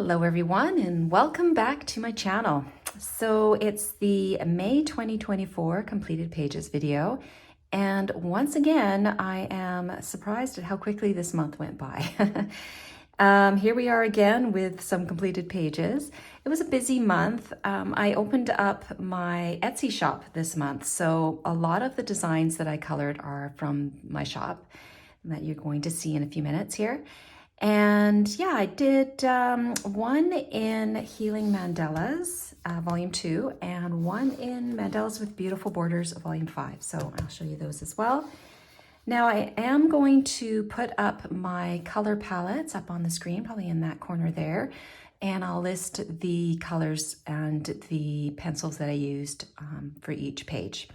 Hello everyone and welcome back to my channel. So it's the May 2024 completed pages video, and once again I am surprised at how quickly this month went by. Here we are again with some completed pages. It was a busy month. I opened up my Etsy shop this month, so a lot of the designs that I colored are from my shop that you're going to see in a few minutes here. And yeah, I did one in Healing Mandalas, Volume 2, and one in Mandalas with Beautiful Borders, Volume 5. So I'll show you those as well. Now I am going to put up my color palettes up on the screen, probably in that corner there, and I'll list the colors and the pencils that I used for each page.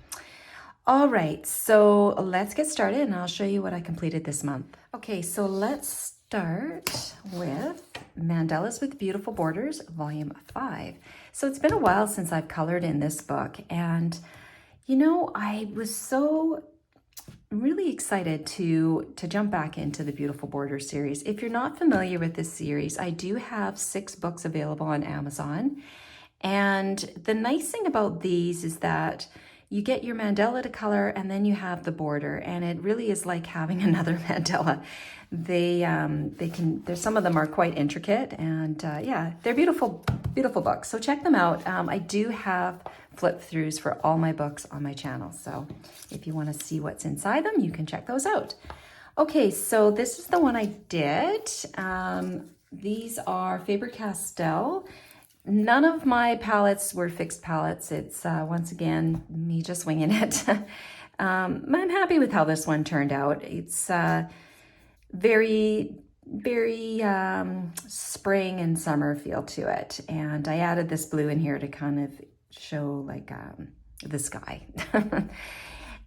All right, so let's get started and I'll show you what I completed this month. Okay, so let's start with Mandalas with Beautiful Borders, Volume 5. So it's been a while since I've colored in this book, and you know, I was really excited to jump back into the Beautiful Borders series. If you're not familiar with this series, I do have 6 books available on Amazon, and the nice thing about these is that you get your mandala to color and then you have the border, and it really is like having another mandala. There's some of them are quite intricate, and yeah, they're beautiful books. So check them out. I do have flip throughs for all my books on my channel. So if you want to see what's inside them, you can check those out. Okay, so this is the one I did. These are Faber-Castell. None of my palettes were fixed palettes. It's once again me just winging it. I'm happy with how this one turned out. It's very spring and summer feel to it, and I added this blue in here to kind of show like the sky.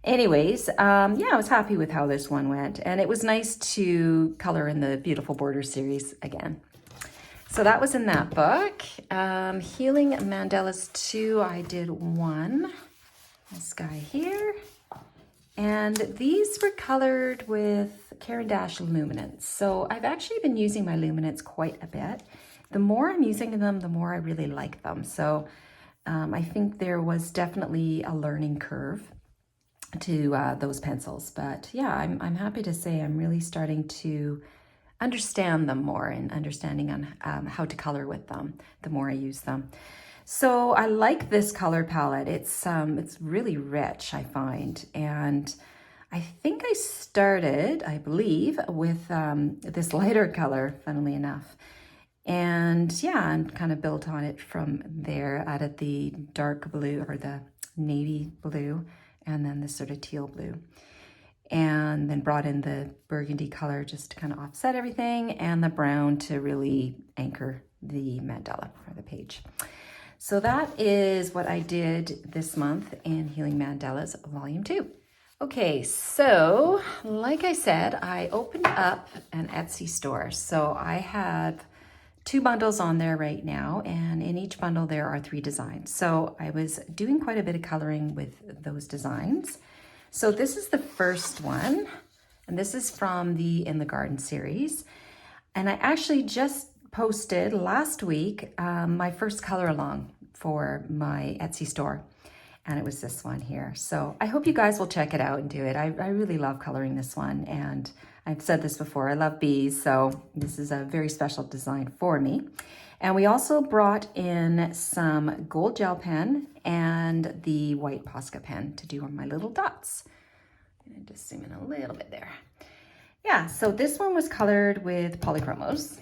Anyways, yeah, I was happy with how this one went, and it was nice to color in the Beautiful Border series again. So that was in that book. Healing Mandalas 2, I did one. This guy here. And these were colored with Caran d'Ache Luminance. So I've actually been using my Luminance quite a bit. The more I'm using them, the more I really like them. So I think there was definitely a learning curve to those pencils. But yeah, I'm happy to say I'm really starting to understand them more and understanding on how to color with them the more I use them. So I like this color palette. It's really rich, I find, and I think I started, I believe, with this lighter color, funnily enough, and yeah, and kind of built on it from there. Added the dark blue or the navy blue, and then this sort of teal blue, and then brought in the burgundy color just to kind of offset everything, and the brown to really anchor the mandala or the page. So that is what I did this month in Healing Mandalas Volume 2. Okay, so like I said, I opened up an Etsy store. So I have 2 bundles on there right now, and in each bundle there are 3 designs. So I was doing quite a bit of coloring with those designs. So this is the first one, and this is from the In the Garden series. And I actually just posted last week my first color along for my Etsy store, and it was this one here. So I hope you guys will check it out and do it. I really love coloring this one, and I've said this before, I love bees, so this is a very special design for me. And we also brought in some gold gel pen and the white Posca pen to do on my little dots. I'm gonna just zoom in a little bit there. Yeah, so this one was colored with polychromos.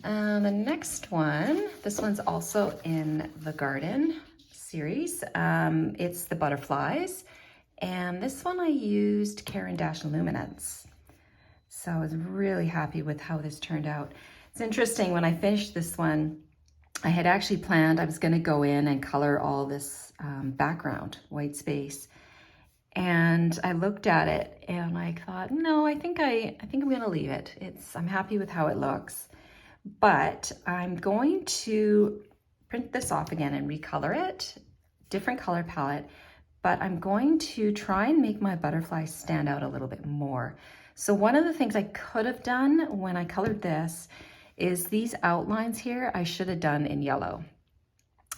The next one, this one's also in the Garden series. It's the butterflies, and this one I used Caran d'Ache Luminance. So I was really happy with how this turned out. It's interesting, when I finished this one, I had actually planned I was going to go in and color all this background, white space. And I looked at it and I thought, no, I think I'm going to leave it. I'm happy with how it looks, but I'm going to print this off again and recolor it, different color palette, but I'm going to try and make my butterflies stand out a little bit more. So one of the things I could have done when I colored this is these outlines here I should have done in yellow.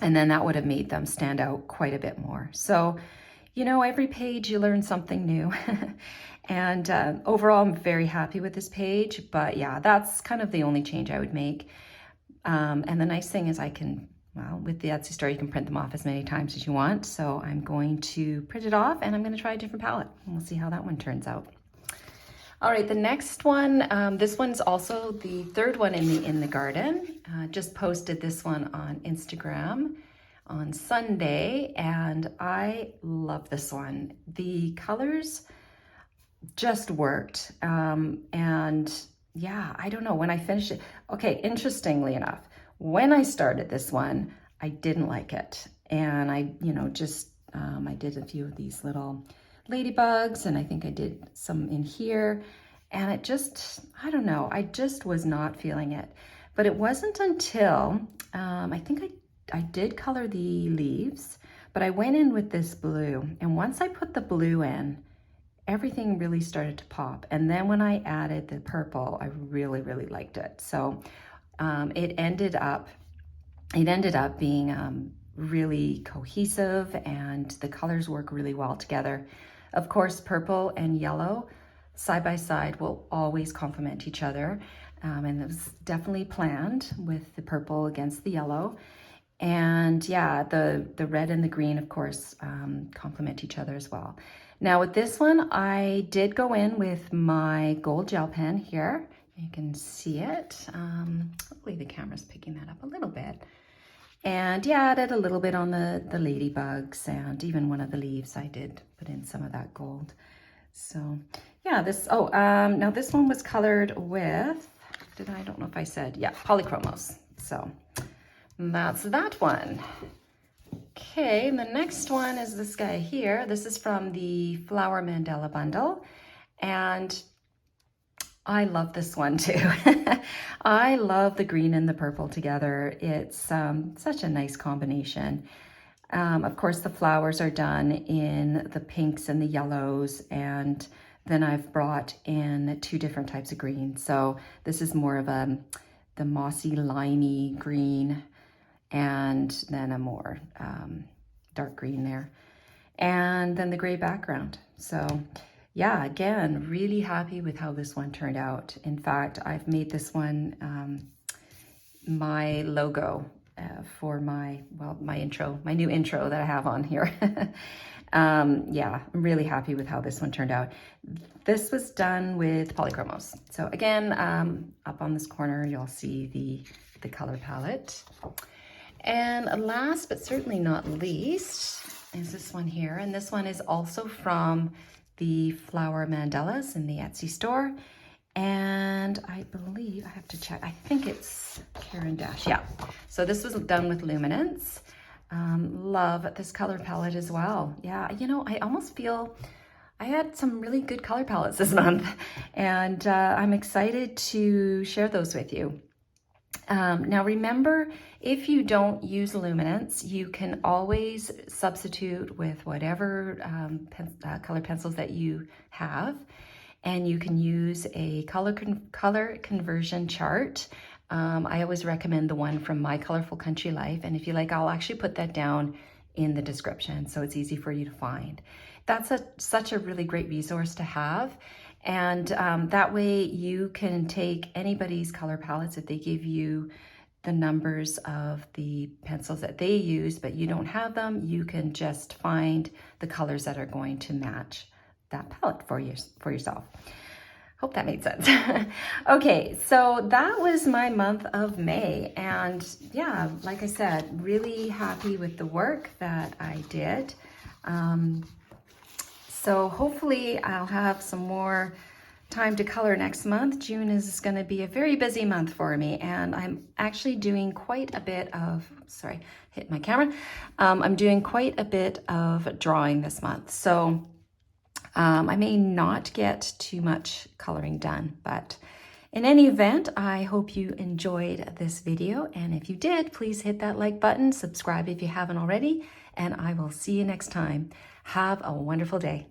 And then that would have made them stand out quite a bit more. So, you know, every page you learn something new. And overall, I'm very happy with this page. But yeah, that's kind of the only change I would make. And the nice thing is I can, well, with the Etsy store, you can print them off as many times as you want. So I'm going to print it off and I'm going to try a different palette. And we'll see how that one turns out. All right, the next one, this one's also the third one in the garden. Just posted this one on Instagram on Sunday, and I love this one. The colors just worked, and yeah, I don't know, when I finished it, okay, interestingly enough, when I started this one, I didn't like it, and I, you know, just, I did a few of these little ladybugs, and I think I did some in here, and it just, I don't know, I just was not feeling it. But it wasn't until, I think I did color the leaves, but I went in with this blue, and once I put the blue in, everything really started to pop. And then when I added the purple, I really, really liked it. So it ended up being really cohesive, and the colors work really well together. Of course, purple and yellow side by side will always complement each other. And it was definitely planned with the purple against the yellow. And yeah, the red and the green, of course, complement each other as well. Now with this one, I did go in with my gold gel pen here. You can see it. Hopefully the camera's picking that up a little bit. And yeah, I added a little bit on the ladybugs, and even one of the leaves, I did put in some of that gold. So yeah, this, now this one was colored with, I don't know if I said, yeah, polychromos. So that's that one. Okay, and the next one is this guy here. This is from the Flower Mandala bundle, and I love this one too. I love the green and the purple together. It's such a nice combination. Of course, the flowers are done in the pinks and the yellows, and then I've brought in 2 different types of green. So this is more of the mossy, limey green, and then a more dark green there. And then the gray background. So yeah, again, really happy with how this one turned out. In fact, I've made this one my logo for my new intro that I have on here. Yeah, I'm really happy with how this one turned out. This was done with polychromos. So again, up on this corner, you'll see the color palette. And last but certainly not least is this one here. And this one is also from the Flower Mandalas in the Etsy store. And I believe, I have to check, I think it's Karen Dash. Yeah, so this was done with Luminance. Love this color palette as well. Yeah, you know, I almost feel I had some really good color palettes this month, and I'm excited to share those with you. Now remember, if you don't use Luminance, you can always substitute with whatever color pencils that you have, and you can use a color conversion chart. I always recommend the one from My Colorful Country Life, and if you like, I'll actually put that down in the description so it's easy for you to find. That's such a really great resource to have. And that way you can take anybody's color palettes if they give you the numbers of the pencils that they use, but you don't have them, you can just find the colors that are going to match that palette for yourself. Hope that made sense. Okay, so that was my month of May. And yeah, like I said, really happy with the work that I did. So hopefully I'll have some more time to color next month. June is going to be a very busy month for me, and I'm actually doing quite a bit of, sorry, hit my camera. I'm doing quite a bit of drawing this month. So I may not get too much coloring done, but in any event, I hope you enjoyed this video. And if you did, please hit that like button, subscribe if you haven't already, and I will see you next time. Have a wonderful day.